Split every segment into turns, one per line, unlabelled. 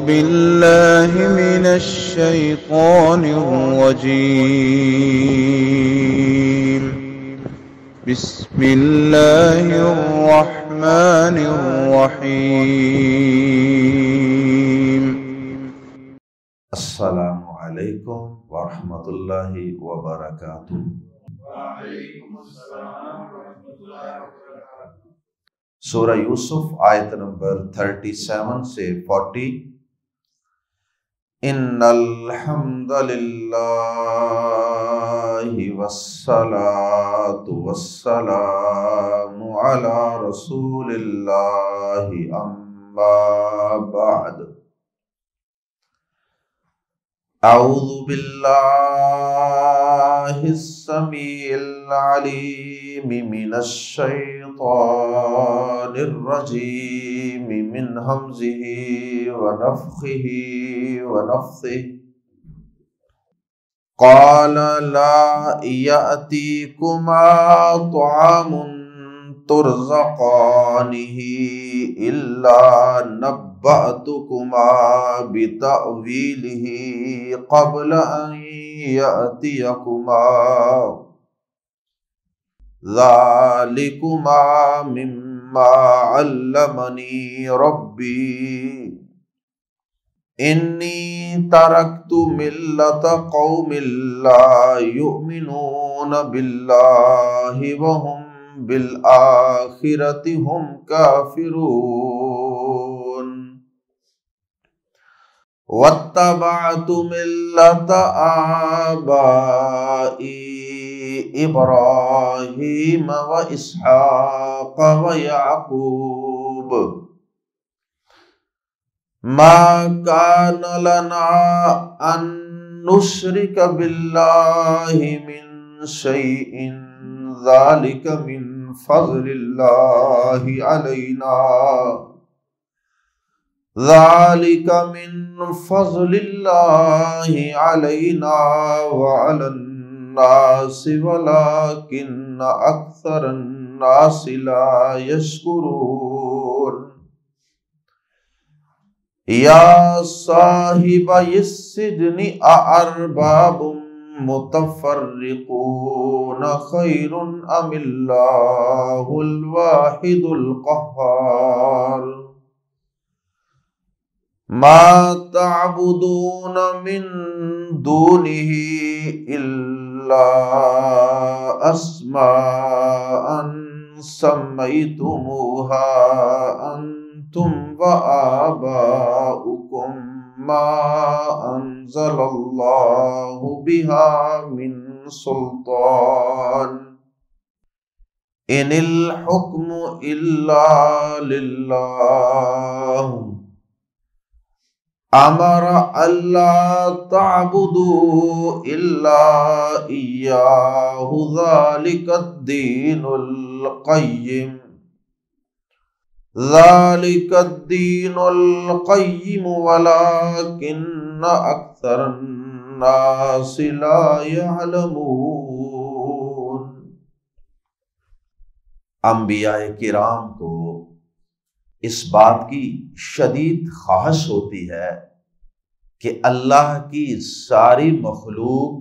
بالله من الشيطان الرجيم. بسم الله الرحمن الرحيم.
السلام علیکم ورحمۃ اللہ وبرکاتہ۔
وعلیکم السلام ورحمۃ اللہ وبرکاتہ۔
سورہ یوسف آیت نمبر 37 سے 40۔ ان الحمد للہ والصلاۃ والسلام علی رسول اللہ اما بعد۔ اعوذ باللہ السمیع العلیم من الشیطان الرجیم من ہمزہ ونفخہ ونفثہ۔ قال لا یأتیکما طعام ترزقانہ الا نبأتکما بتأویلہ قبل ان یأتیکما ذالکما مما علمنی ربی انی ترکت ملت قوم لا یؤمنون باللہ وهم بالآخرۃ هم کافرون واتبعت ملت آبائی ابراہیم واسحاق ویعقوب ما کان لنا ان نشرک باللہ من شیء ذلک من فضل اللہ علینا ذلک من فضل اللہ علینا وعلی الناس ولکن اکثر الناس لا یشکرون۔ یا صاحب السجن اارباب متفرقون خیر ام اللہ الواحد القہار۔ ما تعبدون من دونہ الا اسماء سمیتموها انتم وآباؤکم ما انزل اللہ بها من سلطان ان الحکم الا للہ امر الا تعبدوا الا ایاہ ذالک الدین القیم ذالک الدین القیم ولکن اکثر الناس لا یعلمون۔ انبیاء کرام کو اس بات کی شدید خواہش ہوتی ہے کہ اللہ کی ساری مخلوق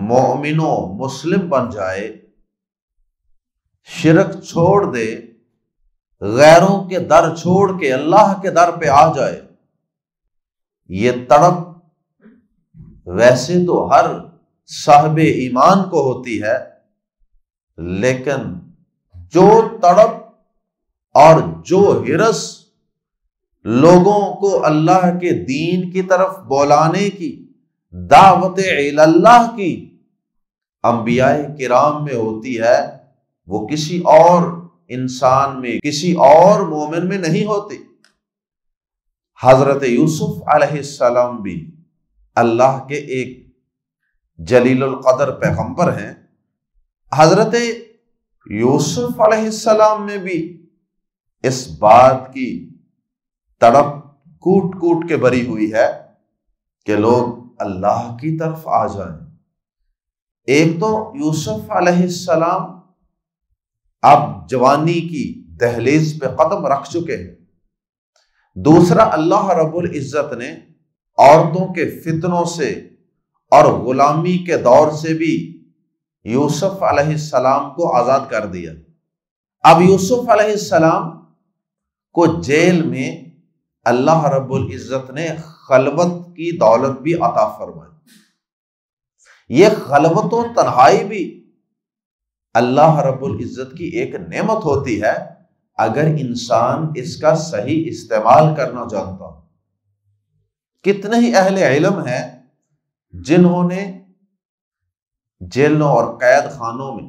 مومن و مسلم بن جائے، شرک چھوڑ دے، غیروں کے در چھوڑ کے اللہ کے در پہ آ جائے۔ یہ تڑپ ویسے تو ہر صاحب ایمان کو ہوتی ہے، لیکن جو تڑپ اور جو ہرس لوگوں کو اللہ کے دین کی طرف بلانے کی، دعوت اللہ کی انبیاء کرام میں ہوتی ہے، وہ کسی اور انسان میں، کسی اور مومن میں نہیں ہوتی۔ حضرت یوسف علیہ السلام بھی اللہ کے ایک جلیل القدر پیغمبر ہیں۔ حضرت یوسف علیہ السلام میں بھی اس بات کی تڑپ کوٹ کوٹ کے بری ہوئی ہے کہ لوگ اللہ کی طرف آ جائیں۔ ایک تو یوسف علیہ السلام اب جوانی کی دہلیز پہ قدم رکھ چکے ہیں، دوسرا، اللہ رب العزت نے عورتوں کے فتنوں سے اور غلامی کے دور سے بھی یوسف علیہ السلام کو آزاد کر دیا۔ اب یوسف علیہ السلام کو جیل میں اللہ رب العزت نے خلوت کی دولت بھی عطا فرمائی۔ یہ خلوت و تنہائی بھی اللہ رب العزت کی ایک نعمت ہوتی ہے اگر انسان اس کا صحیح استعمال کرنا جانتا ہو۔ کتنے ہی اہل علم ہیں جنہوں نے جیلوں اور قید خانوں میں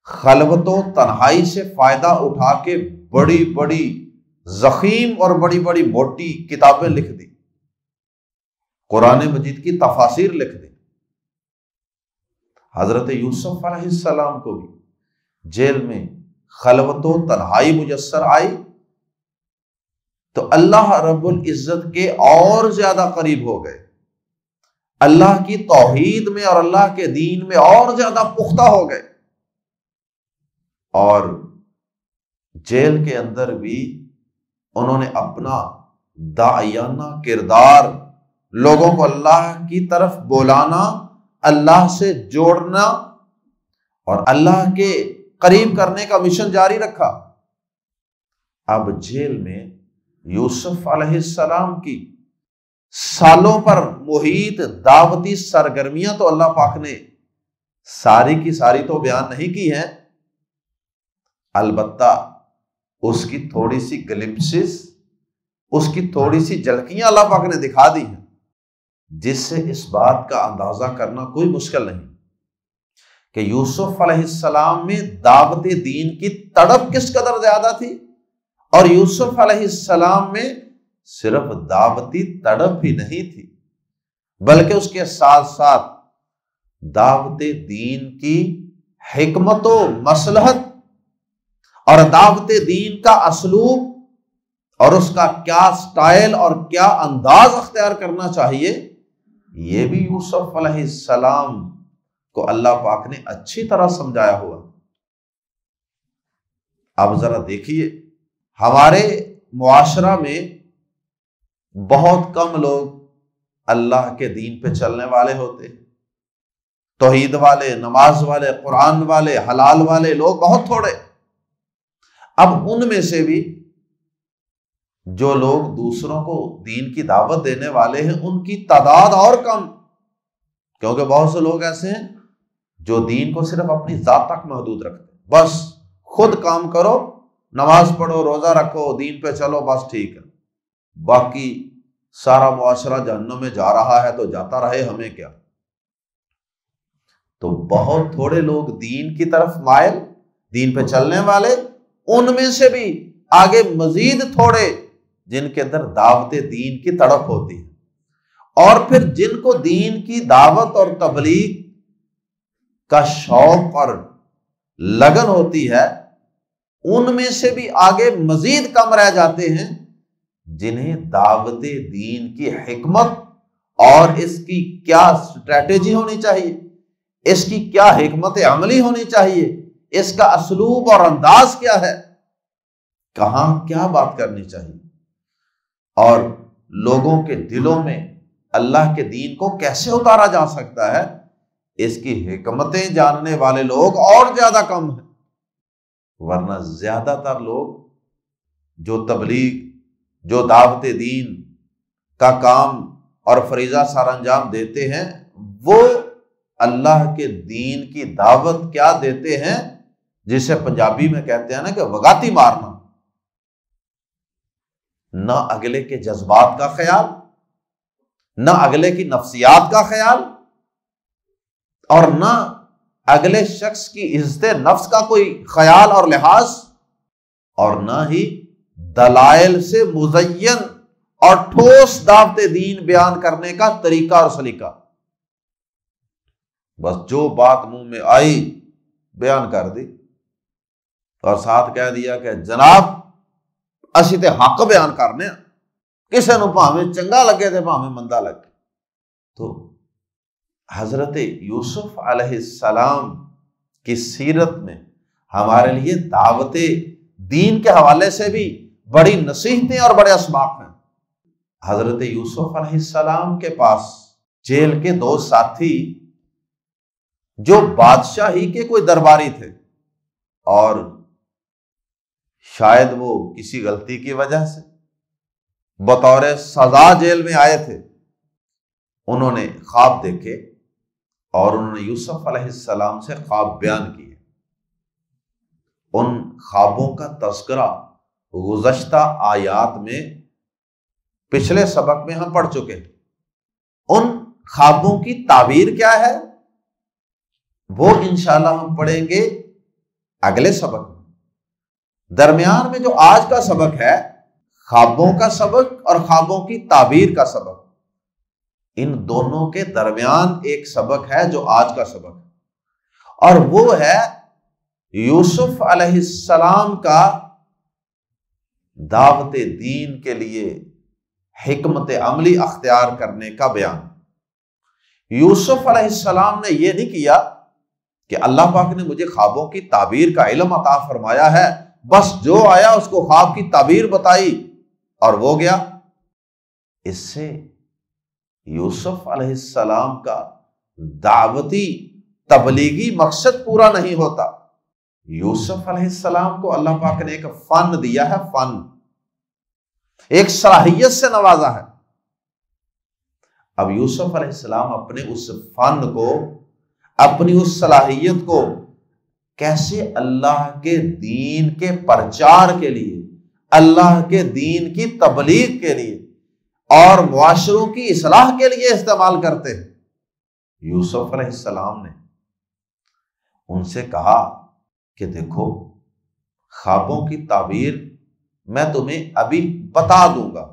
خلوت و تنہائی سے فائدہ اٹھا کے بڑی بڑی ضخیم اور بڑی بڑی موٹی کتابیں لکھ دی، قرآن مجید کی تفاسیر لکھ دی۔ حضرت یوسف علیہ السلام کو بھی جیل میں خلوت و تنہائی میسر آئی تو اللہ رب العزت کے اور زیادہ قریب ہو گئے، اللہ کی توحید میں اور اللہ کے دین میں اور زیادہ پختہ ہو گئے، اور جیل کے اندر بھی انہوں نے اپنا داعیانہ کردار، لوگوں کو اللہ کی طرف بلانا، اللہ سے جوڑنا اور اللہ کے قریب کرنے کا مشن جاری رکھا۔ اب جیل میں یوسف علیہ السلام کی سالوں پر محیط دعوتی سرگرمیاں تو اللہ پاک نے ساری کی ساری تو بیان نہیں کی ہیں، البتہ اس کی تھوڑی سی گلمپسز، اس کی تھوڑی سی جھلکیاں اللہ پاک نے دکھا دی ہیں، جس سے اس بات کا اندازہ کرنا کوئی مشکل نہیں کہ یوسف علیہ السلام میں دعوت دین کی تڑپ کس قدر زیادہ تھی، اور یوسف علیہ السلام میں صرف دعوتی تڑپ ہی نہیں تھی بلکہ اس کے ساتھ ساتھ دعوت دین کی حکمت و مصلحت اور دعوت دین کا اسلوب اور اس کا کیا سٹائل اور کیا انداز اختیار کرنا چاہیے، یہ بھی یوسف علیہ السلام کو اللہ پاک نے اچھی طرح سمجھایا ہوا۔ اب ذرا دیکھیے، ہمارے معاشرہ میں بہت کم لوگ اللہ کے دین پہ چلنے والے ہوتے، توحید والے، نماز والے، قرآن والے، حلال والے لوگ بہت تھوڑے۔ اب ان میں سے بھی جو لوگ دوسروں کو دین کی دعوت دینے والے ہیں ان کی تعداد اور کم، کیونکہ بہت سے لوگ ایسے ہیں جو دین کو صرف اپنی ذات تک محدود رکھتے ہیں، بس خود کام کرو، نماز پڑھو، روزہ رکھو، دین پہ چلو، بس ٹھیک ہے، باقی سارا معاشرہ جہنم میں جا رہا ہے تو جاتا رہے، ہمیں کیا۔ تو بہت تھوڑے لوگ دین کی طرف مائل، دین پہ چلنے والے، ان میں سے بھی آگے مزید تھوڑے جن کے اندر دعوت دین کی تڑپ ہوتی ہے، اور پھر جن کو دین کی دعوت اور تبلیغ کا شوق اور لگن ہوتی ہے، ان میں سے بھی آگے مزید کم رہ جاتے ہیں جنہیں دعوت دین کی حکمت اور اس کی کیا اسٹریٹجی ہونی چاہیے، اس کی کیا حکمت عملی ہونی چاہیے، اس کا اسلوب اور انداز کیا ہے، کہاں کیا بات کرنی چاہیے، اور لوگوں کے دلوں میں اللہ کے دین کو کیسے اتارا جا سکتا ہے، اس کی حکمتیں جاننے والے لوگ اور زیادہ کم ہیں۔ ورنہ زیادہ تر لوگ جو تبلیغ، جو دعوت دین کا کام اور فریضہ سر انجام دیتے ہیں، وہ اللہ کے دین کی دعوت کیا دیتے ہیں، جسے پنجابی میں کہتے ہیں نا کہ وگاتی مارنا، نہ اگلے کے جذبات کا خیال، نہ اگلے کی نفسیات کا خیال، اور نہ اگلے شخص کی عزت نفس کا کوئی خیال اور لحاظ، اور نہ ہی دلائل سے مزین اور ٹھوس دعوت دین بیان کرنے کا طریقہ اور سلیقہ۔ بس جو بات منہ میں آئی بیان کر دی، اور ساتھ کہہ دیا کہ جناب اسی تے حق بیان کرنے، کسے نو بھاویں چنگا لگے تے بھاویں مندا لگے۔ تو حضرت یوسف علیہ السلام کی سیرت میں ہمارے لیے دعوت دین کے حوالے سے بھی بڑی نصیحتیں اور بڑے اسباق ہیں۔ حضرت یوسف علیہ السلام کے پاس جیل کے دو ساتھی جو بادشاہی کے کوئی درباری تھے اور شاید وہ کسی غلطی کی وجہ سے بطور سزا جیل میں آئے تھے، انہوں نے خواب دیکھے اور انہوں نے یوسف علیہ السلام سے خواب بیان کیے۔ ان خوابوں کا تذکرہ گزشتہ آیات میں پچھلے سبق میں ہم پڑھ چکے ہیں۔ ان خوابوں کی تعبیر کیا ہے وہ انشاءاللہ ہم پڑھیں گے اگلے سبق میں۔ درمیان میں جو آج کا سبق ہے، خوابوں کا سبق اور خوابوں کی تعبیر کا سبق، ان دونوں کے درمیان ایک سبق ہے جو آج کا سبق ہے، اور وہ ہے یوسف علیہ السلام کا دعوت دین کے لیے حکمت عملی اختیار کرنے کا بیان۔ یوسف علیہ السلام نے یہ نہیں کیا کہ اللہ پاک نے مجھے خوابوں کی تعبیر کا علم عطا فرمایا ہے، بس جو آیا اس کو خواب کی تعبیر بتائی اور وہ گیا۔ اس سے یوسف علیہ السلام کا دعوتی تبلیغی مقصد پورا نہیں ہوتا۔ یوسف علیہ السلام کو اللہ پاک نے ایک فن دیا ہے، فن، ایک صلاحیت سے نوازا ہے۔ اب یوسف علیہ السلام اپنے اس فن کو، اپنی اس صلاحیت کو کیسے اللہ کے دین کے پرچار کے لیے، اللہ کے دین کی تبلیغ کے لیے اور معاشروں کی اصلاح کے لیے استعمال کرتے ہیں۔ یوسف علیہ السلام نے ان سے کہا کہ دیکھو، خوابوں کی تعبیر میں تمہیں ابھی بتا دوں گا،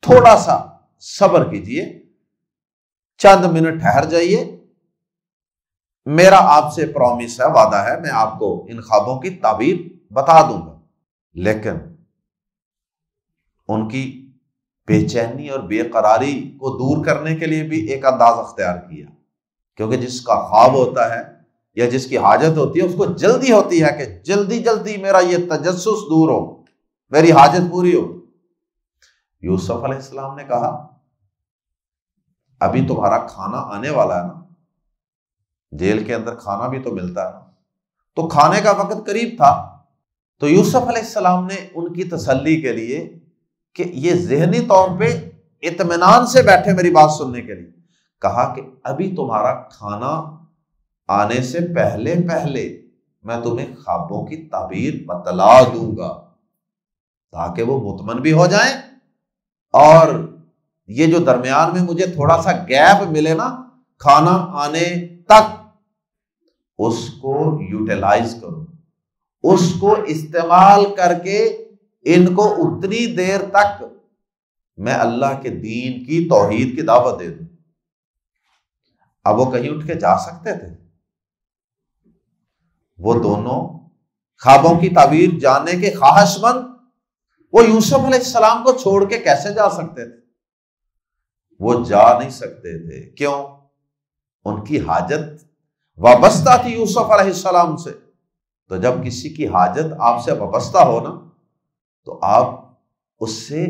تھوڑا سا صبر کیجئے، چند منٹ ٹھہر جائیے، میرا آپ سے پرومس ہے، وعدہ ہے، میں آپ کو ان خوابوں کی تعبیر بتا دوں گا۔ لیکن ان کی بے چینی اور بے قراری کو دور کرنے کے لیے بھی ایک انداز اختیار کیا، کیونکہ جس کا خواب ہوتا ہے یا جس کی حاجت ہوتی ہے اس کو جلدی ہوتی ہے کہ جلدی جلدی میرا یہ تجسس دور ہو، میری حاجت پوری ہو۔ یوسف علیہ السلام نے کہا ابھی تمہارا کھانا آنے والا ہے نا، جیل کے اندر کھانا بھی تو ملتا ہے نا، تو کھانے کا وقت قریب تھا۔ تو یوسف علیہ السلام نے ان کی تسلی کے لیے کہ یہ ذہنی طور پہ اطمینان سے بیٹھے میری بات سننے کے لیے، کہا کہ ابھی تمہارا کھانا آنے سے پہلے پہلے میں تمہیں خوابوں کی تعبیر بتلا دوں گا، تاکہ وہ مطمئن بھی ہو جائیں، اور یہ جو درمیان میں مجھے تھوڑا سا گیپ ملے نا کھانا آنے تک، اس کو یوٹیلائز کرو، اس کو استعمال کر کے ان کو اتنی دیر تک میں اللہ کے دین کی توحید کی دعوت دے دوں۔ اب وہ کہیں اٹھ کے جا سکتے تھے؟ وہ دونوں خوابوں کی تعبیر جاننے کے خواہش مند، وہ یوسف علیہ السلام کو چھوڑ کے کیسے جا سکتے تھے؟ وہ جا نہیں سکتے تھے۔ کیوں؟ ان کی حاجت وابستہ تھی یوسف علیہ السلام سے۔ تو جب کسی کی حاجت آپ سے وابستہ ہو نا، تو آپ اس سے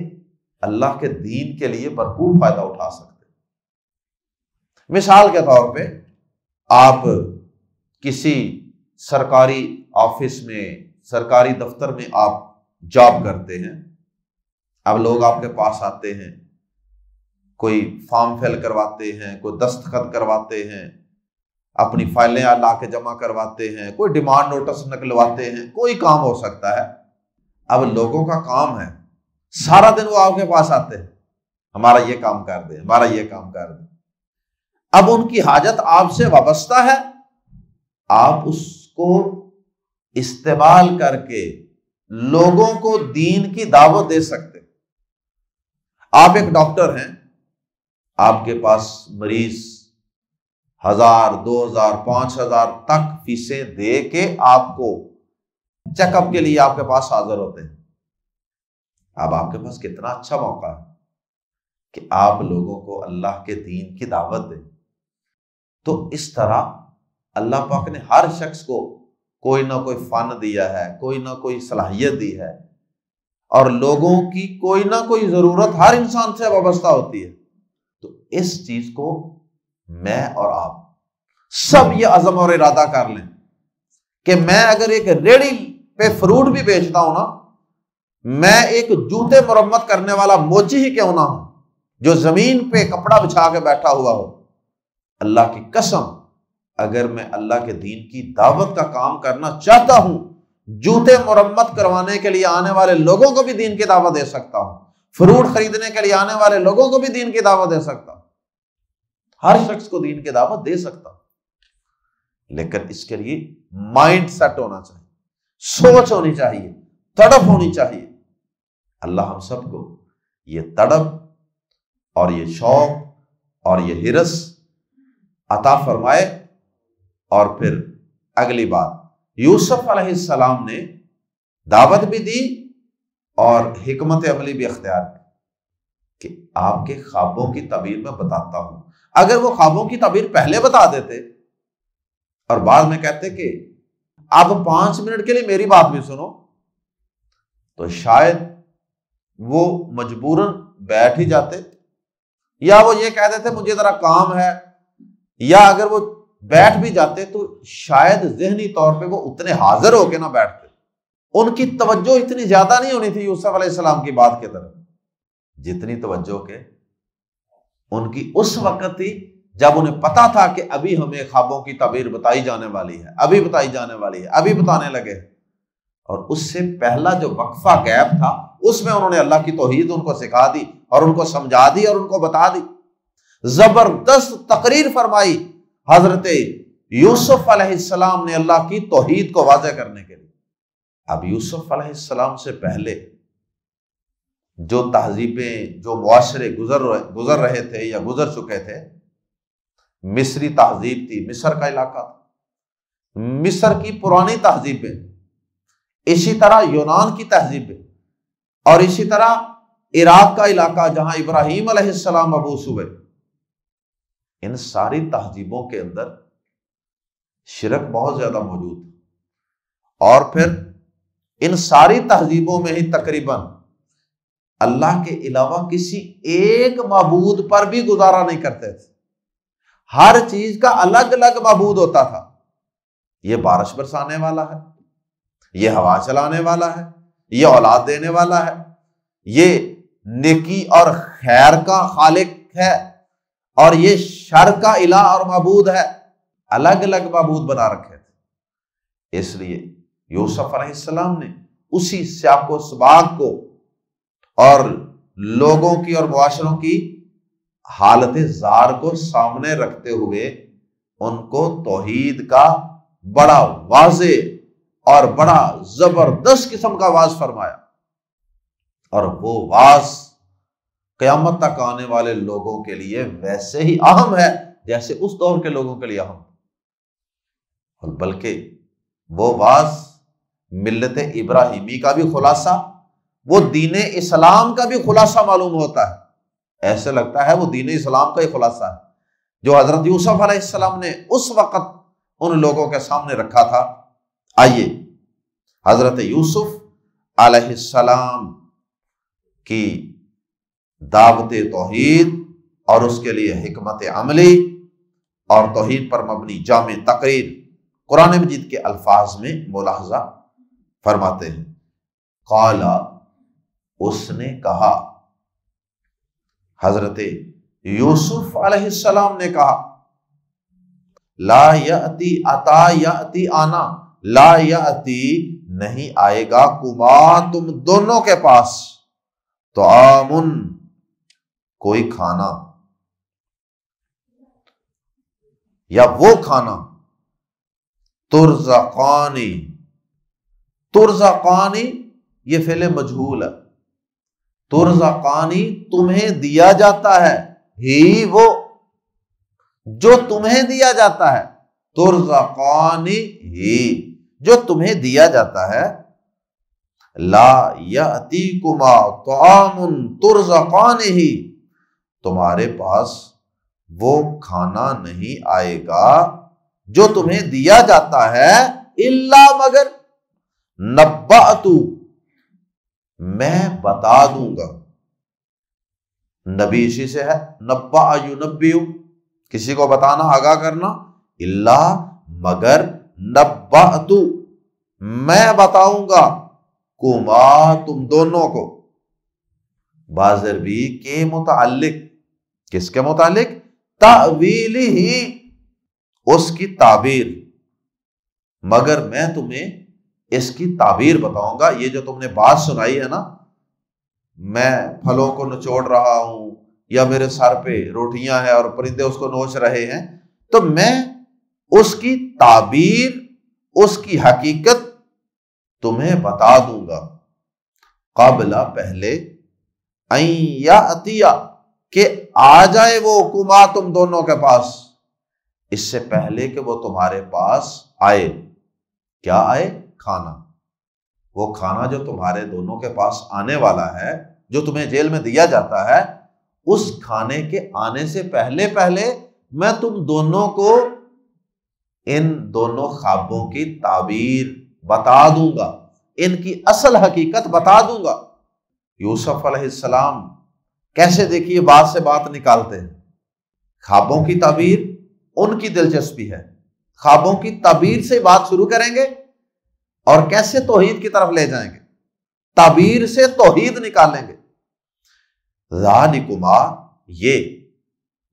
اللہ کے دین کے لیے بھرپور فائدہ اٹھا سکتے ہیں۔ مثال کے طور پہ آپ کسی سرکاری آفس میں، سرکاری دفتر میں آپ جاب کرتے ہیں، اب لوگ آپ کے پاس آتے ہیں، کوئی فارم فل کرواتے ہیں، کوئی دستخط کرواتے ہیں، اپنی فائلیں لا کے جمع کرواتے ہیں، کوئی ڈیمانڈ نوٹس نکلواتے ہیں، کوئی کام ہو سکتا ہے۔ اب لوگوں کا کام ہے، سارا دن وہ آپ کے پاس آتے ہیں، ہمارا یہ کام کر دیں، ہمارا یہ کام کر دیں۔ اب ان کی حاجت آپ سے وابستہ ہے، آپ اس کو استعمال کر کے لوگوں کو دین کی دعوت دے سکتے۔ آپ ایک ڈاکٹر ہیں، آپ کے پاس مریض 1000 2000 5000 تک فیسیں دے کے آپ کو چیک اپ کے لیے آپ کے پاس حاضر ہوتے ہیں۔ اب آپ کے پاس کتنا اچھا موقع ہے کہ آپ لوگوں کو اللہ کے دین کی دعوت دیں۔ تو اس طرح اللہ پاک نے ہر شخص کو کوئی نہ کوئی فن دیا ہے، کوئی نہ کوئی صلاحیت دی ہے، اور لوگوں کی کوئی نہ کوئی ضرورت ہر انسان سے وابستہ ہوتی ہے، تو اس چیز کو میں اور آپ سب یہ عزم اور ارادہ کر لیں کہ میں اگر ایک ریڑھی پہ فروٹ بھی بیچتا ہوں نا، میں ایک جوتے مرمت کرنے والا موچی ہی کیوں نہ ہوں جو زمین پہ کپڑا بچھا کے بیٹھا ہوا ہو، اللہ کی قسم اگر میں اللہ کے دین کی دعوت کا کام کرنا چاہتا ہوں، جوتے مرمت کروانے کے لیے آنے والے لوگوں کو بھی دین کی دعوت دے سکتا ہوں، فروٹ خریدنے کے لیے آنے والے لوگوں کو بھی دین کی دعوت دے سکتا ہوں، ہر شخص کو دین کی دعوت دے سکتا ہوں، لیکن اس کے لیے مائنڈ سیٹ ہونا چاہیے، سوچ ہونی چاہیے، تڑپ ہونی چاہیے۔ اللہ ہم سب کو یہ تڑپ اور یہ شوق اور یہ ہرس عطا فرمائے۔ اور پھر اگلی بات، یوسف علیہ السلام نے دعوت بھی دی اور حکمت عملی بھی اختیار کی کہ آپ کے خوابوں کی تعبیر میں بتاتا ہوں۔ اگر وہ خوابوں کی تعبیر پہلے بتا دیتے اور بعد میں کہتے کہ اب 5 منٹ کے لیے میری بات بھی سنو، تو شاید وہ مجبوراً بیٹھ ہی جاتے، یا وہ یہ کہہ دیتے مجھے ذرا کام ہے، یا اگر وہ بیٹھ بھی جاتے تو شاید ذہنی طور پہ وہ اتنے حاضر ہو کے نہ بیٹھتے، ان کی توجہ اتنی زیادہ نہیں ہونی تھی یوسف علیہ السلام کی بات کی طرف، جتنی توجہ کہ ان کی اس وقت تھی جب انہیں پتا تھا کہ ابھی ہمیں خوابوں کی تعبیر بتائی جانے والی ہے، ابھی بتائی جانے والی ہے، ابھی بتانے لگے۔ اور اس سے پہلا جو وقفہ گیپ تھا اس میں انہوں نے اللہ کی توحید ان کو سکھا دی اور ان کو سمجھا دی اور ان کو بتا دی، زبردست تقریر فرمائی حضرت یوسف علیہ السلام نے اللہ کی توحید کو واضح کرنے کے لیے۔ اب یوسف علیہ السلام سے پہلے جو تہذیبیں، جو معاشرے گزر رہے تھے یا گزر چکے تھے، مصری تہذیب تھی، مصر کا علاقہ تھا، مصر کی پرانی تہذیبیں، اسی طرح یونان کی تہذیبیں، اور اسی طرح عراق کا علاقہ جہاں ابراہیم علیہ السلام مبعوث ہوئے، ان ساری تہذیبوں کے اندر شرک بہت زیادہ موجود ہے، اور پھر ان ساری تہذیبوں میں ہی تقریباً اللہ کے علاوہ کسی ایک معبود پر بھی گزارا نہیں کرتے تھے، ہر چیز کا الگ الگ معبود ہوتا تھا، یہ بارش برسانے والا ہے، یہ ہوا چلانے والا ہے، یہ اولاد دینے والا ہے، یہ نیکی اور خیر کا خالق ہے، اور یہ شر کا الہ اور معبود ہے، الگ الگ معبود بنا رکھے تھے۔ اس لیے یوسف علیہ السلام نے اسی سیاق و سباق کو اور لوگوں کی اور معاشروں کی حالت زار کو سامنے رکھتے ہوئے ان کو توحید کا بڑا واضح اور بڑا زبردست قسم کا واعظ فرمایا، اور وہ واعظ قیامت تک آنے والے لوگوں کے لیے ویسے ہی اہم ہے جیسے اس دور کے لوگوں کے لیے اہم، اور بلکہ وہ واعظ ملت ابراہیمی کا بھی خلاصہ، وہ دین اسلام کا بھی خلاصہ معلوم ہوتا ہے، ایسے لگتا ہے وہ دین اسلام کا ہی خلاصہ ہے جو حضرت یوسف علیہ السلام نے اس وقت ان لوگوں کے سامنے رکھا تھا۔ آئیے حضرت یوسف علیہ السلام کی دعوت توحید اور اس کے لیے حکمت عملی اور توحید پر مبنی جامع تقریر قرآن مجید کے الفاظ میں ملاحظہ فرماتے ہیں۔ قال، اس نے کہا، حضرت یوسف علیہ السلام نے کہا، لا یأتی عطا یأتی آنا، لا یأتی نہیں آئے گا، کما تم دونوں کے پاس، طعام کوئی کھانا، یا وہ کھانا، ترزقانی، ترزقانی یہ فعل مجہول ہے، ترزقانی تمہیں دیا جاتا ہے، ہی وہ جو تمہیں دیا جاتا ہے، ترزقانی ہی جو تمہیں دیا جاتا ہے، لا یأتیکما طعام ترزقانہ، تمہارے پاس وہ کھانا نہیں آئے گا جو تمہیں دیا جاتا ہے، الا مگر نبأت، میں بتا دوں گا. نبی اسی سے ہے، نبا ینبئ، کسی کو بتانا، آگاہ کرنا، الا مگر نبأت، میں بتاؤں گا، کما تم دونوں کو، بازر بھی کے متعلق، کس کے متعلق؟ تأویلہ، اس کی تعبیر، مگر میں تمہیں اس کی تعبیر بتاؤں گا. یہ جو تم نے بات سنائی ہے نا، میں پھلوں کو نچوڑ رہا ہوں یا میرے سر پہ روٹیاں ہیں اور پرندے اس کو نوچ رہے ہیں، تو میں اس کی تعبیر، اس کی حقیقت تمہیں بتا دوں گا. قبل، پہلے، ان یأتی، کہ آ جائے وہ، کما تم دونوں کے پاس، اس سے پہلے کہ وہ تمہارے پاس آئے. کیا آئے؟ کھانا. وہ کھانا جو تمہارے دونوں کے پاس آنے والا ہے، جو تمہیں جیل میں دیا جاتا ہے، اس کھانے کے آنے سے پہلے میں تم دونوں کو ان دونوں خوابوں کی تعبیر بتا دوں گا، ان کی اصل حقیقت بتا دوں گا. یوسف علیہ السلام کیسے دیکھیے بات سے بات نکالتے ہیں. خوابوں کی تعبیر ان کی دلچسپی ہے، خوابوں کی تعبیر سے بات شروع کریں گے اور کیسے توحید کی طرف لے جائیں گے، تعبیر سے توحید نکالیں گے. ذالکما، یہ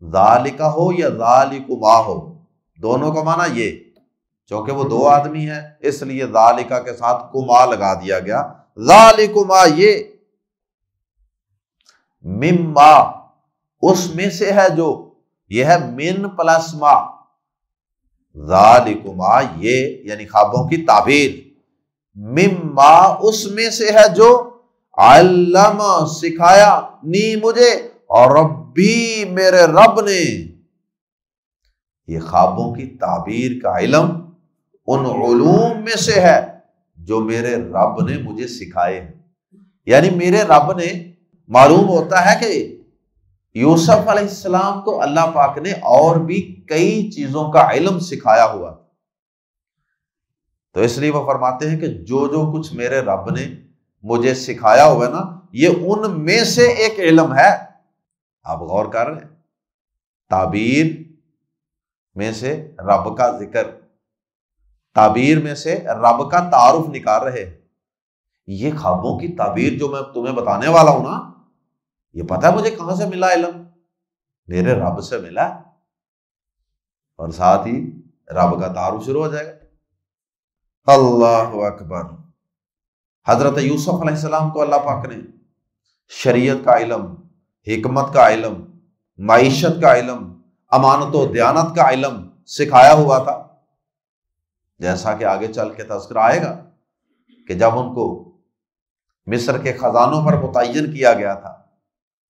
ذالکا ہو یا ذالکما ہو، دونوں کا معنی یہ، چونکہ وہ دو آدمی ہیں اس لیے ذالکا کے ساتھ کما لگا دیا گیا. ذالکما، یہ، مما، اس میں سے ہے جو، یہ ہے من پلس ما، ذالکما، یہ یعنی خوابوں کی تعبیر، مما، اس میں سے ہے جو، علم، سکھایا، نی، مجھے، اور ربی، میرے رب نے. یہ خوابوں کی تعبیر کا علم ان علوم میں سے ہے جو میرے رب نے مجھے سکھائے ہیں. یعنی میرے رب نے، معلوم ہوتا ہے کہ یوسف علیہ السلام کو اللہ پاک نے اور بھی کئی چیزوں کا علم سکھایا ہوا، تو اس لیے وہ فرماتے ہیں کہ جو جو کچھ میرے رب نے مجھے سکھایا ہوا ہے نا، یہ ان میں سے ایک علم ہے. آپ غور کر رہے ہیں، تعبیر میں سے رب کا ذکر، تعبیر میں سے رب کا تعارف نکال رہے ہیں. یہ خوابوں کی تعبیر جو میں تمہیں بتانے والا ہوں نا، یہ پتہ ہے مجھے کہاں سے ملا علم؟ میرے رب سے ملا. اور ساتھ ہی رب کا تعارف شروع ہو جائے گا. اللہ اکبر. حضرت یوسف علیہ السلام کو اللہ پاک نے شریعت کا علم، حکمت کا علم، معیشت کا علم، امانت و دیانت کا علم سکھایا ہوا تھا. جیسا کہ آگے چل کے تذکرہ آئے گا کہ جب ان کو مصر کے خزانوں پر متعین کیا گیا تھا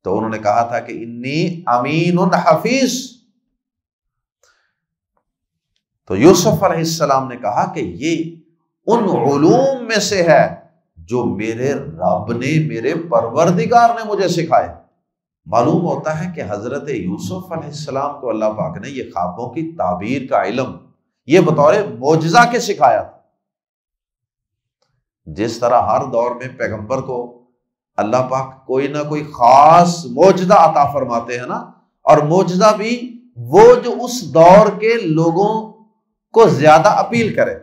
تو انہوں نے کہا تھا کہ انی امین حفیظ. تو یوسف علیہ السلام نے کہا کہ یہ ان علوم میں سے ہے جو میرے رب نے، میرے پروردگار نے مجھے سکھائے. معلوم ہوتا ہے کہ حضرت یوسف علیہ السلام کو اللہ پاک نے یہ خوابوں کی تعبیر کا علم یہ بطور معجزہ کے سکھایا تھا. جس طرح ہر دور میں پیغمبر کو اللہ پاک کوئی نہ کوئی خاص معجزہ عطا فرماتے ہیں نا، اور معجزہ بھی وہ جو اس دور کے لوگوں کو زیادہ اپیل کرے.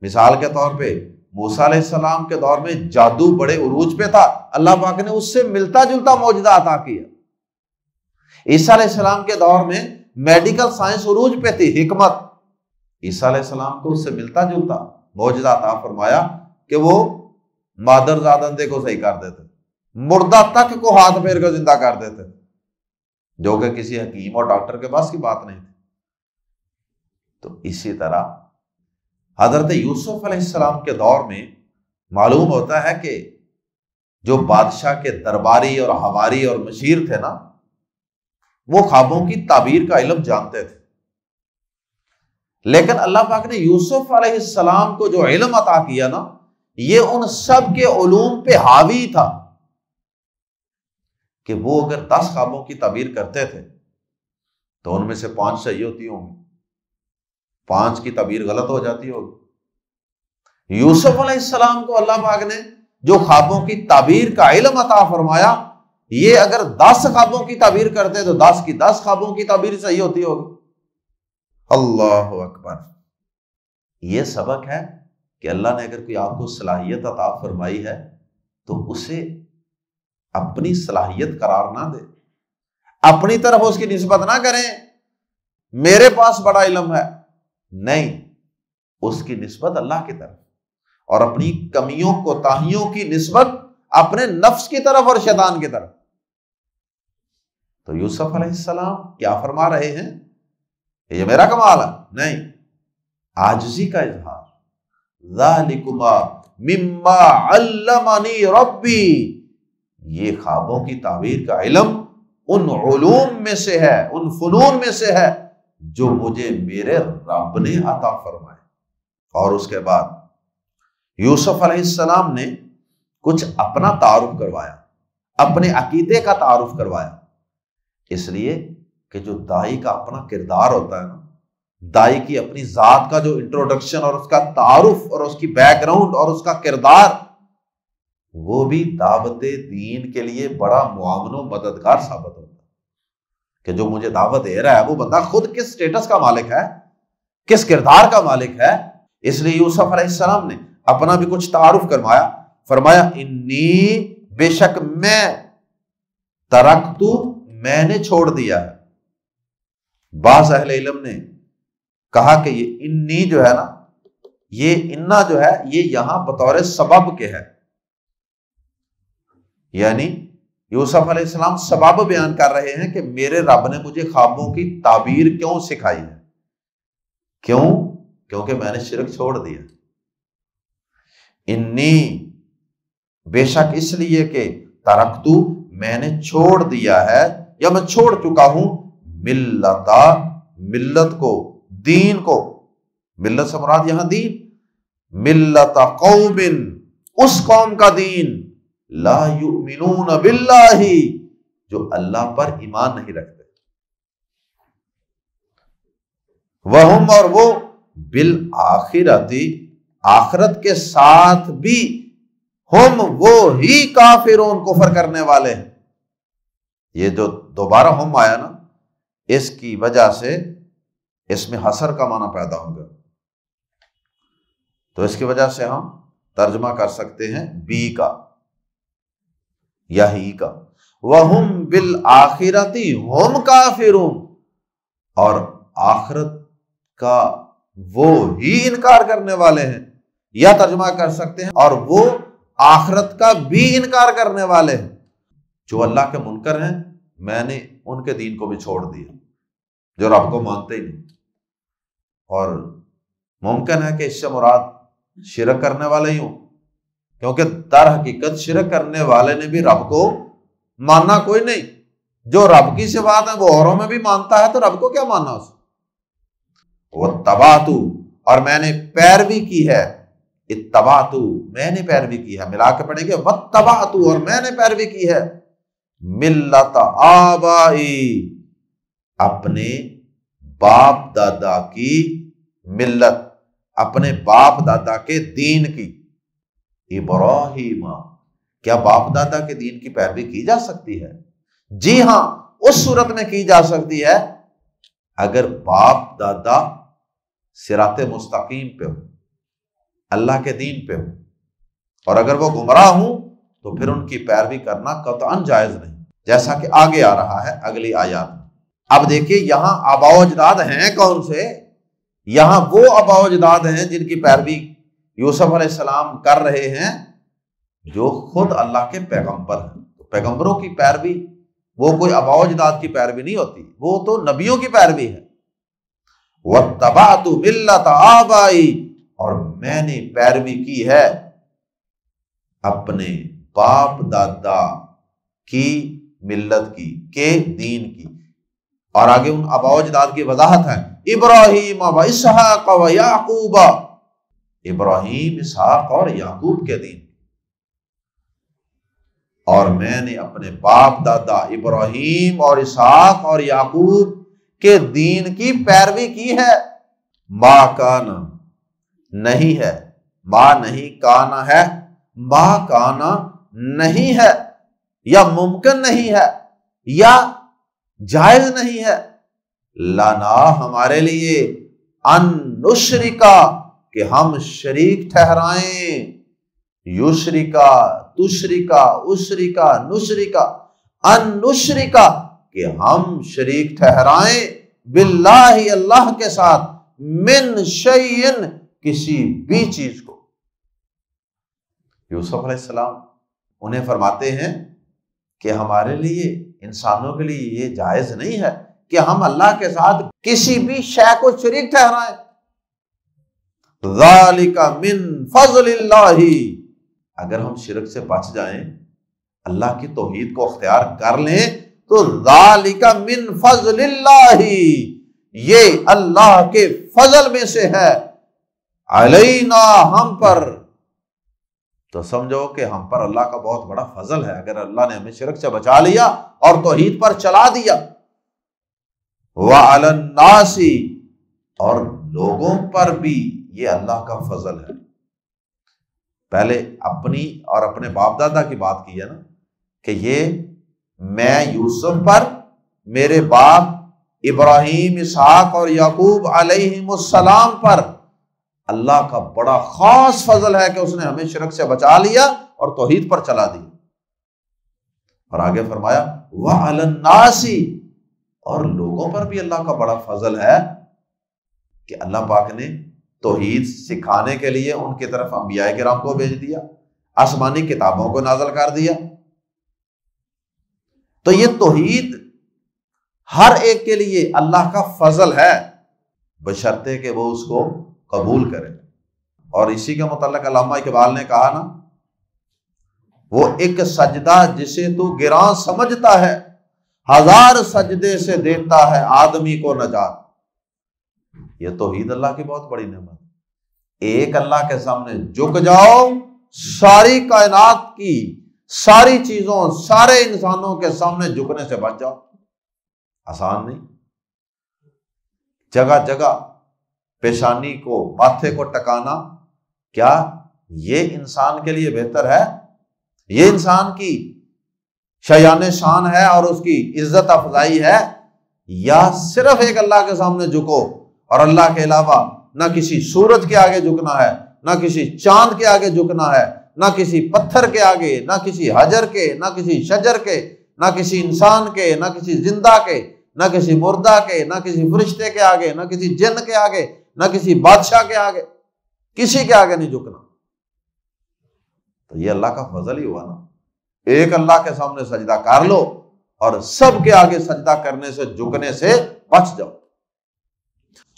مثال کے طور پہ موسیٰ علیہ السلام کے دور میں جادو بڑے عروج پہ تھا، اللہ پاک نے اس سے ملتا جلتا معجزہ عطا کیا. عیسیٰ علیہ السلام کے دور میں میڈیکل سائنس عروج پہ تھی، حکمت، عیسیٰ علیہ السلام کو اس سے ملتا جلتا معجزہ عطا فرمایا کہ وہ مادر زاد اندھے کو صحیح کر دیتے، مردہ تک کو ہاتھ پھیر کر زندہ کر دیتے، جو کہ کسی حکیم اور ڈاکٹر کے پاس کی بات نہیں تھی. تو اسی طرح حضرت یوسف علیہ السلام کے دور میں معلوم ہوتا ہے کہ جو بادشاہ کے درباری اور حواری اور مشیر تھے نا، وہ خوابوں کی تعبیر کا علم جانتے تھے. لیکن اللہ پاک نے یوسف علیہ السلام کو جو علم عطا کیا نا، یہ ان سب کے علوم پہ حاوی تھا کہ وہ اگر 10 خوابوں کی تعبیر کرتے تھے تو ان میں سے 5 صحیح ہوتی ہوں گی، 5 کی تعبیر غلط ہو جاتی ہوگی. یوسف علیہ السلام کو اللہ پاک نے جو خوابوں کی تعبیر کا علم عطا فرمایا، یہ اگر 10 خوابوں کی تعبیر کرتے تو 10 کی 10 خوابوں کی تعبیر صحیح ہوتی ہوگی۔ اللہ اکبر۔ یہ سبق ہے کہ اللہ نے اگر کوئی آپ کو صلاحیت عطا فرمائی ہے تو اسے اپنی صلاحیت قرار نہ دے، اپنی طرف اس کی نسبت نہ کریں میرے پاس بڑا علم ہے، نہیں، اس کی نسبت اللہ کی طرف، اور اپنی کمیوں کوتاہیوں کی نسبت اپنے نفس کی طرف اور شیطان کی طرف۔ تو یوسف علیہ السلام کیا فرما رہے ہیں؟ یہ میرا کمال ہے؟ نہیں، عاجزی کا اظہار۔ ذالکما مما علمنی ربی، یہ خوابوں کی تعبیر کا علم ان علوم میں سے ہے، ان فنون میں سے ہے جو مجھے میرے رب نے عطا فرمائے۔ اور اس کے بعد یوسف علیہ السلام نے کچھ اپنا تعارف کروایا، اپنے عقیدے کا تعارف کروایا، اس لیے کہ جو دائی کا اپنا کردار ہوتا ہے نا، دائی کی اپنی ذات کا جو انٹروڈکشن اور اس کا تعارف اور اس کی بیک گراؤنڈ اور اس کا کردار، وہ بھی دعوت دین کے لیے بڑا معاون و مددگار ثابت ہوتا ہے کہ جو مجھے دعوت دے رہا ہے وہ بندہ خود کس سٹیٹس کا مالک ہے، کس کردار کا مالک ہے۔ اس لیے یوسف علیہ السلام نے اپنا بھی کچھ تعارف کروایا، فرمایا انی، بے شک میں، ترکتو، میں نے چھوڑ دیا ہے۔ بعض اہل علم نے کہا کہ یہ انی جو ہے نا، یہ انا جو ہے یہ یہاں بطور سبب کے ہے، یعنی یوسف علیہ السلام سبب بیان کر رہے ہیں کہ میرے رب نے مجھے خوابوں کی تعبیر کیوں سکھائی ہے، کیوں؟ کیونکہ میں نے شرک چھوڑ دیا۔ انی، بے شک اس لیے کہ ترکتو، میں نے چھوڑ دیا ہے یا میں چھوڑ چکا ہوں، ملتا، ملت کو، دین کو، ملت سے مراد یہاں دین، ملت قوم، اس قوم کا دین، لا یؤمنون باللہ، جو اللہ پر ایمان نہیں رکھتے، وہم، اور وہ، بالآخرت، آخرت کے ساتھ بھی، ہم، وہ ہی، کافرون، کفر کرنے والے ہیں۔ یہ جو دوبارہ ہم آیا نا، اس کی وجہ سے اس میں حصر کا معنی پیدا ہوگا، تو اس کی وجہ سے ہم ترجمہ کر سکتے ہیں بی کا یا ہی کا، وَهُمْ بِالْآخِرَةِ هُمْ کافرون، اور آخرت کا وہ ہی انکار کرنے والے ہیں، یا ترجمہ کر سکتے ہیں اور وہ آخرت کا بھی انکار کرنے والے ہیں۔ جو اللہ کے منکر ہیں میں نے ان کے دین کو بھی چھوڑ دیا، جو رب کو مانتے ہی نہیں، اور ممکن ہے کہ اس سے مراد شرک کرنے والے ہی ہوں، کیونکہ در حقیقت شرک کرنے والے نے بھی رب کو ماننا کوئی نہیں، جو رب کی صفات ہے وہ اوروں میں بھی مانتا ہے، تو رب کو کیا ماننا اس؟ وَاتَّبَعْتُ، اور میں نے پیروی کی ہے، اتبعتُ، میں نے پیروی کی ہے، ملا کے پڑھیں گے وَاتَّبَعْتُ، اور میں نے پیروی کی ہے، ملت آبائی، اپنے باپ دادا کی ملت، اپنے باپ دادا کے دین کی۔ ابراہیم، کیا باپ دادا کے دین کی پیروی کی جا سکتی ہے؟ جی ہاں، اس صورت میں کی جا سکتی ہے اگر باپ دادا صراط مستقیم پہ ہو، اللہ کے دین پہ ہو، اور اگر وہ گمراہ ہوں تو پھر ان کی پیروی کرنا قطعاً جائز نہیں، جیسا کہ آگے آ رہا ہے اگلی آیات میں۔ اب دیکھیے یہاں آبا و اجداد ہیں کون سے؟ یہاں وہ آبا و اجداد ہیں جن کی پیروی یوسف علیہ السلام کر رہے ہیں جو خود اللہ کے پیغمبر ہیں۔ تو پیغمبروں کی پیروی وہ کوئی آبا و اجداد کی پیروی نہیں ہوتی، وہ تو نبیوں کی پیروی ہے۔ وَاتَّبَعْتُ مِلَّةَ آبَائِي، اور میں نے پیروی کی ہے اپنے باپ دادا کی ملت کی، کے دین کی، اور آگے ان آبا و اجداد کی وضاحت ہے، ابراہیم و اسحاق و یعقوب، ابراہیم، اسحاق اور یعقوب کے دین، اور میں نے اپنے باپ دادا ابراہیم اور اسحاق اور یعقوب کے دین کی پیروی کی ہے۔ ما کانا، نہیں ہے، ما نہیں، کانا ہے، ما کانا نہیں ہے یا ممکن نہیں ہے یا جائز نہیں ہے، لنا ہمارے لیے، ان نشرکا کہ ہم شریک ٹھہرائیں، یشرکا تشرکا اسرکا نشرکا، ان نشرکا کہ ہم شریک ٹھہرائیں، باللہ اللہ کے ساتھ، من شیئن کسی بھی چیز کو۔ یوسف علیہ السلام انہیں فرماتے ہیں کہ ہمارے لیے، انسانوں کے لیے یہ جائز نہیں ہے کہ ہم اللہ کے ساتھ کسی بھی شے کو شریک ٹھہرائیں۔ ذالک من فضل اللہ، اگر ہم شرک سے بچ جائیں، اللہ کی توحید کو اختیار کر لیں تو ذالک من فضل اللہ، یہ اللہ کے فضل میں سے ہے، علینا ہم پر۔ تو سمجھو کہ ہم پر اللہ کا بہت بڑا فضل ہے اگر اللہ نے ہمیں شرک سے بچا لیا اور توحید پر چلا دیا۔ وعلی الناس، اور لوگوں پر بھی یہ اللہ کا فضل ہے۔ پہلے اپنی اور اپنے باپ دادا کی بات کی ہے نا، کہ یہ میں یوسف پر، میرے باپ ابراہیم، اسحاق اور یعقوب علیہم السلام پر اللہ کا بڑا خاص فضل ہے کہ اس نے ہمیں شرک سے بچا لیا اور توحید پر چلا دیا۔ اور آگے فرمایا وعلی الناس، اور لوگوں پر بھی اللہ کا بڑا فضل ہے کہ اللہ پاک نے توحید سکھانے کے لیے ان کی طرف انبیاء کرام کو بھیج دیا، آسمانی کتابوں کو نازل کر دیا۔ تو یہ توحید ہر ایک کے لیے اللہ کا فضل ہے، بشرطے کہ وہ اس کو قبول کرے۔ اور اسی کے متعلق علامہ اقبال نے کہا نا، وہ ایک سجدہ جسے تو گراں سمجھتا ہے، ہزار سجدے سے دیتا ہے آدمی کو نجات۔ یہ توحید اللہ کی بہت بڑی نعمت ہے۔ ایک اللہ کے سامنے جھک جاؤ، ساری کائنات کی ساری چیزوں، سارے انسانوں کے سامنے جھکنے سے بچ جاؤ۔ آسان نہیں، جگہ جگہ پیشانی کو، ماتھے کو ٹکانا، کیا یہ انسان کے لیے بہتر ہے؟ یہ انسان کی شایان شان ہے اور اس کی عزت افزائی ہے؟ یا صرف ایک اللہ کے سامنے جھکو اور اللہ کے علاوہ نہ کسی سورج کے آگے جھکنا ہے، نہ کسی چاند کے آگے جھکنا ہے، نہ کسی پتھر کے آگے، نہ کسی حجر کے، نہ کسی شجر کے، نہ کسی انسان کے، نہ کسی زندہ کے، نہ کسی مردہ کے، نہ کسی فرشتے کے آگے، نہ کسی جن کے آگے، نہ کسی بادشاہ کے آگے، کسی کے آگے نہیں جھکنا۔ تو یہ اللہ کا فضل ہی ہوا نا، ایک اللہ کے سامنے سجدہ کر لو اور سب کے آگے سجدہ کرنے سے، جھکنے سے بچ جاؤ۔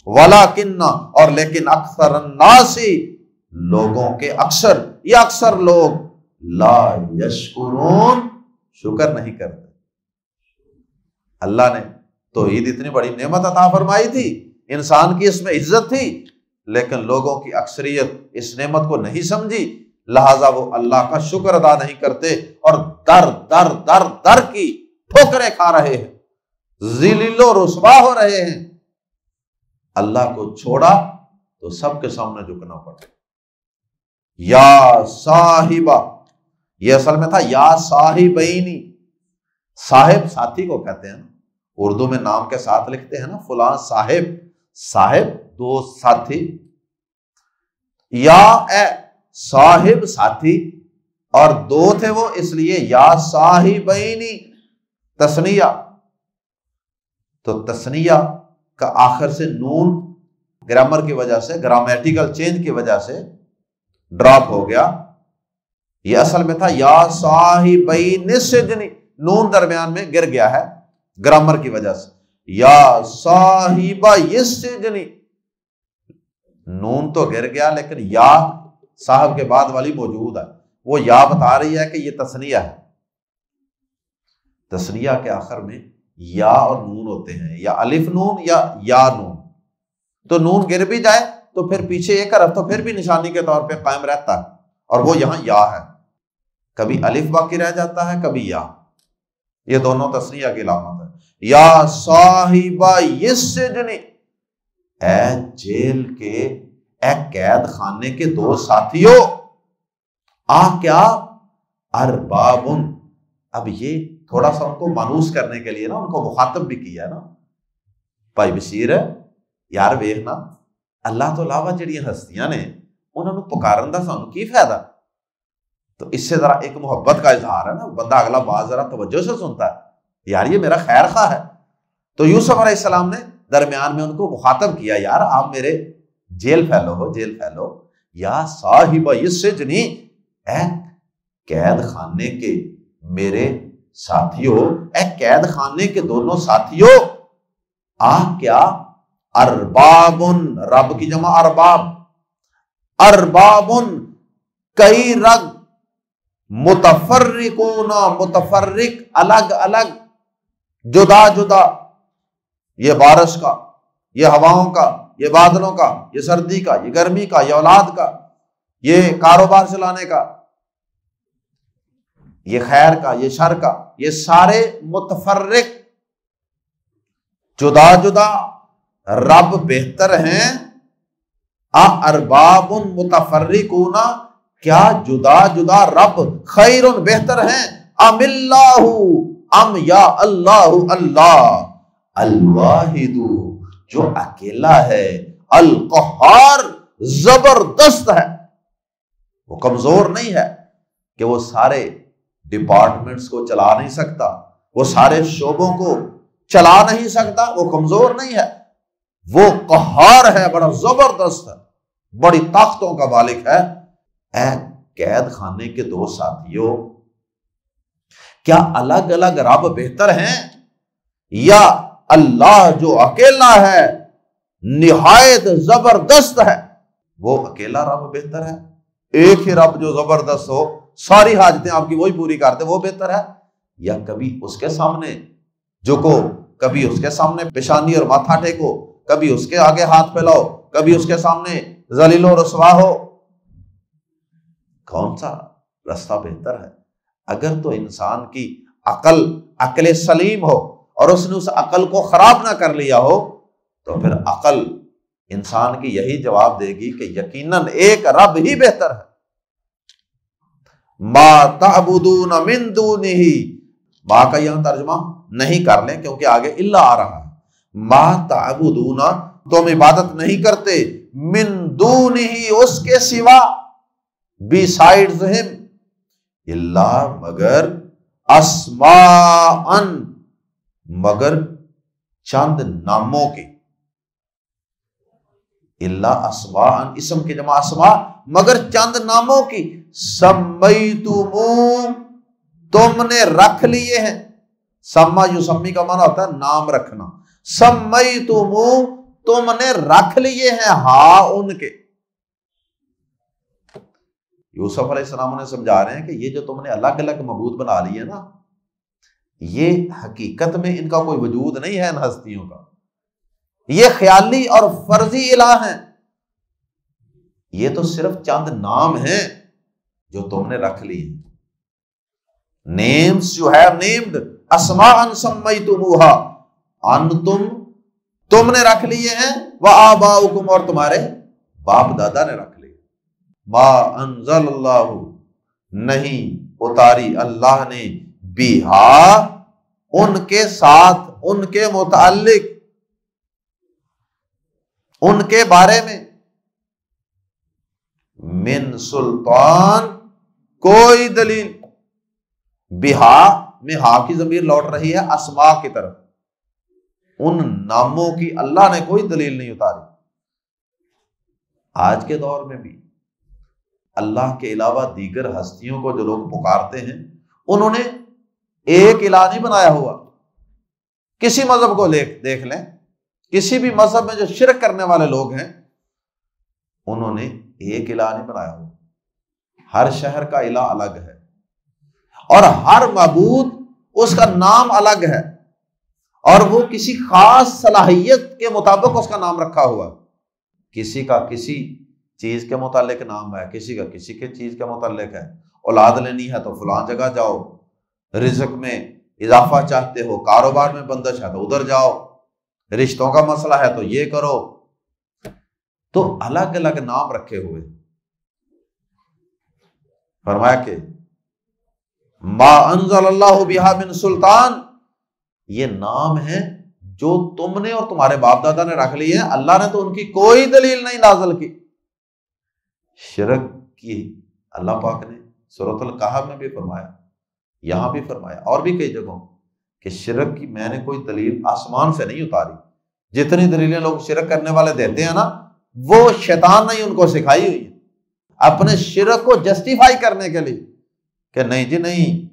وَلَكِنَّ، اور لیکن اکثر الناس، لوگوں کے اکثر یا اکثر لوگ، لا یشکرون، شکر نہیں کرتے۔ اللہ نے توحید اتنی بڑی نعمت عطا فرمائی تھی، انسان کی اس میں عزت تھی، لیکن لوگوں کی اکثریت اس نعمت کو نہیں سمجھی، لہذا وہ اللہ کا شکر ادا نہیں کرتے اور در در در در کی ٹھوکریں کھا رہے ہیں، ذلیل و رسوا ہو رہے ہیں۔ اللہ کو چھوڑا تو سب کے سامنے جھکنا پڑا۔ یا صاحبہ، یہ اصل میں تھا یا صاحبینی، صاحب ساتھی کو کہتے ہیں نا، اردو میں نام کے ساتھ لکھتے ہیں نا، فلاں صاحب، صاحب دو ساتھی، یا اے صاحب ساتھی، اور دو تھے وہ، اس لیے یا صاحبینی تثنیہ۔ تو تثنیہ کا آخر سے نون گرامر کی وجہ سے، گرامیٹیکل چینج کی وجہ سے ڈراپ ہو گیا۔ یہ اصل میں تھا یا صاحبین السجن، نون درمیان میں گر گیا ہے گرامر کی وجہ سے، یا صاحب السجن، نون تو گر گیا لیکن یا صاحب کے بعد والی موجود ہے، وہ یا بتا رہی ہے کہ یہ تثنیہ ہے۔ تثنیہ کے آخر میں یا اور نون ہوتے ہیں، یا الف نون یا نون، تو نون گر بھی جائے تو پھر پیچھے ایک حرف تو پھر بھی نشانی کے طور پہ قائم رہتا ہے، اور وہ یہاں یا ہے، کبھی الف باقی رہ جاتا ہے کبھی یا، یہ دونوں تثنیہ کی علامت ہے۔ یا صاحب السجن، اے جیل کے، اے قید خانے کے دو ساتھیوں، کیا اربابن. اب یہ تھوڑا سا ان کو مانوس کرنے کے لیے نا ان کو مخاطب بھی کیا نا. بھائی بشیر یار ویخنا اللہ تو علاوہ جڑیاں ہستیاں نے انہوں نے پکارن دا سانو کی فائدہ. تو اس سے ذرا ایک محبت کا اظہار ہے نا, بندہ اگلا بات ذرا توجہ سے سنتا ہے یار یہ میرا خیر خواہ ہے. تو یوسف علیہ السلام نے درمیان میں ان کو مخاطب کیا, یار آپ میرے جیل فیلو ہو, جیل فیلو, یا صاحب السجن, اے قید خانے کے میرے ساتھیوں, اے قید خانے کے دونوں ساتھیوں, کیا اربابن, رب کی جمع ارباب, اربابن کئی رگ, متفرقون متفرق الگ الگ, جدا جدا, یہ بارش کا, یہ ہواؤں کا, یہ بادلوں کا, یہ سردی کا, یہ گرمی کا, یہ اولاد کا, یہ کاروبار چلانے کا, یہ خیر کا, یہ شر کا, یہ سارے متفرق جدا جدا. رب بہتر ہیں, ارباب متفرقون, کیا جدا جدا رب خیر بہتر ہیں, ام اللہ, ام یا اللہ, اللہ الواحد جو اکیلا ہے, القہار زبردست ہے, وہ کمزور نہیں ہے کہ وہ سارے ڈپارٹمنٹس کو چلا نہیں سکتا, وہ سارے شعبوں کو چلا نہیں سکتا, وہ کمزور نہیں ہے, وہ قہار ہے, بڑا زبردست ہے, بڑی طاقتوں کا مالک ہے. اے قید خانے کے دو ساتھیوں, کیا الگ الگ رب بہتر ہیں یا اللہ جو اکیلا ہے نہایت زبردست ہے, وہ اکیلا رب بہتر ہے؟ ایک ہی رب جو زبردست ہو, ساری حاجتیں آپ کی وہی پوری کرتے, وہ بہتر ہے, یا کبھی اس کے سامنے جھکو, کبھی اس کے سامنے پیشانی اور ماتھا ٹیکو, کبھی اس کے آگے ہاتھ پھیلاؤ, کبھی اس کے سامنے ذلیل و رسوا ہو, کون سا راستہ بہتر ہے؟ اگر تو انسان کی عقل سلیم ہو اور اس نے اس عقل کو خراب نہ کر لیا ہو, تو پھر عقل انسان کی یہی جواب دے گی کہ یقیناً ایک رب ہی بہتر ہے. ما تعبدون من دونہ, ما کا یہاں ترجمہ نہیں کر لیں کیونکہ آگے الا آ رہا ہے. ما تعبدون, تم عبادت نہیں کرتے, من دونہ, اس کے سوا, besides him, اللہ مگر, اسماء, مگر چند ناموں کی, اللہ اسماء, اسم کی جمع اسماء, مگر چند ناموں کی, سمیتمو, تم نے رکھ لیے ہیں, سما یسمی کا معنی ہوتا ہے نام رکھنا, سمیتمو, تم نے رکھ لیے ہیں, ہاں ان کے. یوسف علیہ السلام نے سمجھا رہے ہیں کہ یہ جو تم نے الگ الگ معبود بنا لیے نا, یہ حقیقت میں ان کا کوئی وجود نہیں ہے, ان ہستیوں کا, یہ خیالی اور فرضی الہ ہیں, یہ تو صرف چند نام ہیں جو تم نے رکھ لیے. names you have named, اسماء سمیتموہا, انتم, تم نے رکھ لیے ہیں, وآباؤکم, اور تمہارے باپ دادا نے رکھ لیے. ما انزل اللہ, نہیں اتاری اللہ نے, بہا, ان کے ساتھ, ان کے متعلق, ان کے بارے میں, من سلطان, کوئی دلیل. بہا میں ہا کی ضمیر لوٹ رہی ہے اسماء کی طرف, ان ناموں کی اللہ نے کوئی دلیل نہیں اتاری. آج کے دور میں بھی اللہ کے علاوہ دیگر ہستیوں کو جو لوگ پکارتے ہیں, انہوں نے ایک الہ نہیں بنایا ہوا. کسی مذہب کو دیکھ لیں, کسی بھی مذہب میں جو شرک کرنے والے لوگ ہیں, انہوں نے ایک الہ نہیں بنایا ہوا. ہر شہر کا الہ الگ ہے, اور ہر معبود اس کا نام الگ ہے, اور وہ کسی خاص صلاحیت کے مطابق اس کا نام رکھا ہوا. کسی کا کسی چیز کے متعلق نام ہے, کسی کا کسی کے چیز کے متعلق ہے. اولاد لینی ہے تو فلاں جگہ جاؤ, رزق میں اضافہ چاہتے ہو, کاروبار میں بندش ہے تو ادھر جاؤ, رشتوں کا مسئلہ ہے تو یہ کرو. تو الگ الگ نام رکھے ہوئے. فرمایا کہ ما انزل اللہ بہا من سلطان، یہ نام ہے جو تم نے اور تمہارے باپ دادا نے رکھ لی ہے، اللہ نے تو ان کی کوئی دلیل نہیں نازل کی۔ شرک کی اللہ پاک نے سورۃ الکہف میں بھی فرمایا، یہاں بھی فرمایا، اور بھی کئی جگہوں کہ شرک کی میں نے کوئی دلیل آسمان سے نہیں اتاری۔ جتنی دلیلیں لوگ شرک کرنے والے دیتے ہیں نا، وہ شیطان نے ان کو سکھائی ہوئی ہے اپنے شرک کو جسٹیفائی کرنے کے لیے کہ نہیں جی نہیں،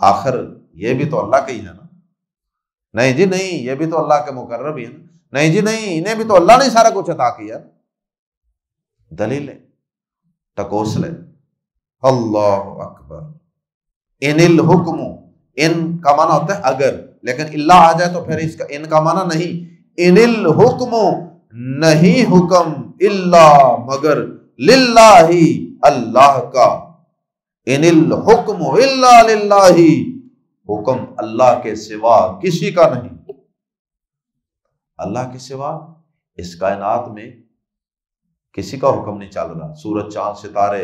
آخر یہ بھی تو اللہ کا ہی ہے نا، نہیں جی نہیں، یہ بھی تو اللہ کے مقرب ہی ہے نا، نہیں جی نہیں، انہیں بھی تو اللہ نے سارا کچھ عطا کیا۔ دلیلیں ٹکوس لے۔ اللہ اکبر۔ ان الحکم، ان کا معنی ہوتا ہے اگر، لیکن اللہ آ جائے تو پھر اس کا ان کا معنی نہیں۔ ان الحکم، نہیں حکم، الا مگر، للہ اللہ کا، ان الحکم الا للہ، حکم اللہ کے سوا کسی کا نہیں۔ اللہ کے سوا اس کائنات میں کسی کا حکم نہیں چل رہا۔ سورج، چاند، ستارے،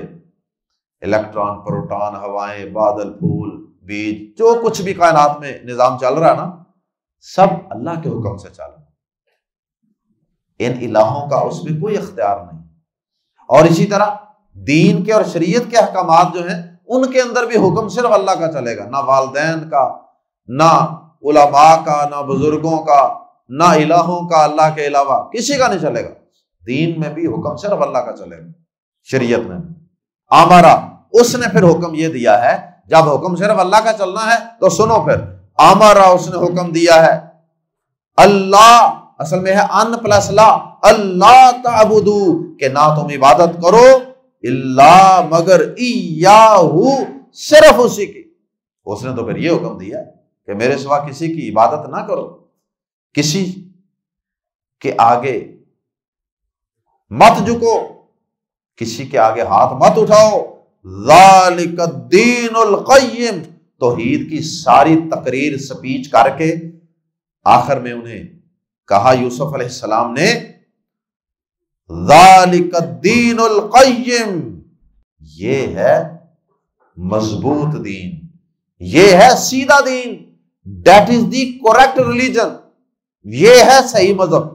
الیکٹران، پروٹان، ہوائیں، بادل، پھول، بیج، جو کچھ بھی کائنات میں نظام چل رہا ہے نا، سب اللہ کے حکم سے چل رہا ہے۔ ان الہوں کا اس میں کوئی اختیار نہیں۔ اور اسی طرح دین کے اور شریعت کے احکامات جو ہیں، ان کے اندر بھی حکم صرف اللہ کا چلے گا، نہ والدین کا، نہ علماء کا، نہ بزرگوں کا، نہ الہوں کا، اللہ کے علاوہ کسی کا نہیں چلے گا۔ دین میں بھی حکم صرف اللہ کا چلے گا، شریعت میں بھی۔ آمرا، اس نے پھر حکم یہ دیا ہے، جب حکم صرف اللہ کا چلنا ہے تو سنو پھر، آمرا، اس نے حکم دیا ہے، اللہ، اصل میں ہے ان پلس لا، اللہ تعبدو، کہ نہ تم عبادت کرو، اللہ مگر، ایاہو، صرف اسی کی۔ اس نے تو پھر یہ حکم دیا کہ میرے سوا کسی کی عبادت نہ کرو، کسی کے آگے مت جھکو، کسی کے آگے ہاتھ مت اٹھاؤ۔ ذالک الدین القیم، توحید کی ساری تقریر سپیچ کر کے آخر میں انہیں کہا یوسف علیہ السلام نے، ذالک الدین القیم، یہ ہے مضبوط دین، یہ ہے سیدھا دین، that is the correct religion, یہ ہے صحیح مذہب،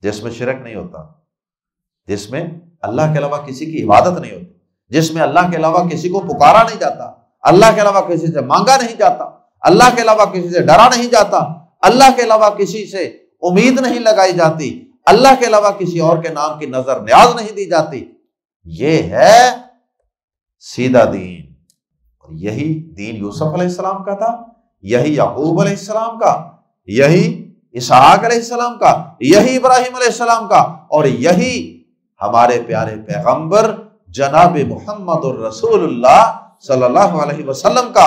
جس میں شرک نہیں ہوتا، جس میں اللہ کے علاوہ کسی کی عبادت نہیں ہوتی، جس میں اللہ کے علاوہ کسی کو پکارا نہیں جاتا، اللہ کے علاوہ کسی سے مانگا نہیں جاتا، اللہ کے علاوہ کسی سے ڈرا نہیں جاتا، اللہ کے علاوہ کسی سے امید نہیں لگائی جاتی، اللہ کے علاوہ کسی اور کے نام کی نظر نیاز نہیں دی جاتی۔ یہ ہے سیدھا دین۔ اور یہی دین یوسف علیہ السلام کا تھا، یہی یعقوب علیہ السلام کا، یہی اسحاق علیہ السلام کا، یہی ابراہیم علیہ السلام کا، اور یہی ہمارے پیارے پیغمبر جناب محمد الرسول اللہ صلی اللہ علیہ وسلم کا،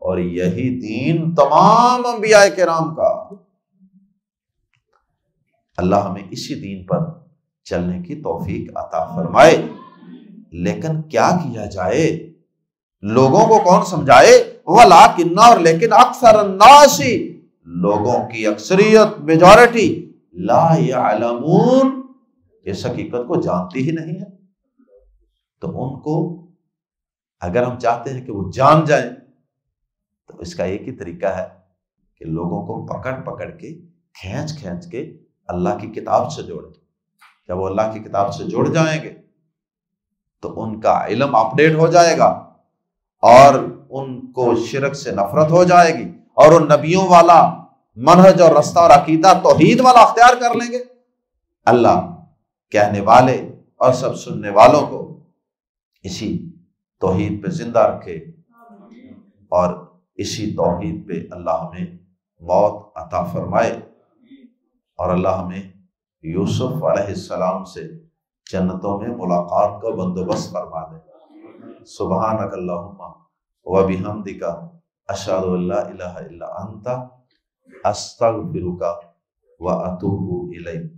اور یہی دین تمام انبیاء کرام کا۔ اللہ ہمیں اسی دین پر چلنے کی توفیق عطا فرمائے۔ لیکن کیا کیا جائے؟ لوگوں کو کون سمجھائے؟ وَلَٰكِنَّ، اور لیکن اکثر الناس، لوگوں کی اکثریت، میجورٹی، لا يعلمون، اس حقیقت کو جانتی ہی نہیں ہے۔ تو ان کو اگر ہم چاہتے ہیں کہ وہ جان جائیں تو اس کا ایک ہی طریقہ ہے کہ لوگوں کو پکڑ پکڑ کے، کھینچ کھینچ کے اللہ کی کتاب سے جوڑیں۔ جب وہ اللہ کی کتاب سے جڑ جائیں گے تو ان کا علم اپ ڈیٹ ہو جائے گا، اور ان کو شرک سے نفرت ہو جائے گی، اور ان نبیوں والا منہج اور رستہ اور عقیدہ توحید والا اختیار کر لیں گے۔ اللہ کہنے والے اور سب سننے والوں کو اسی توحید پہ زندہ رکھے، اور اسی توحید پہ اللہ ہمیں موت عطا فرمائے، اور اللہ ہمیں یوسف علیہ السلام سے جنتوں میں ملاقات کا بندوبست فرما دے۔ سبحانک اللہم و بحمدک، اشہد ان لا الہ الا انت، استغفرک و اتوب الیک۔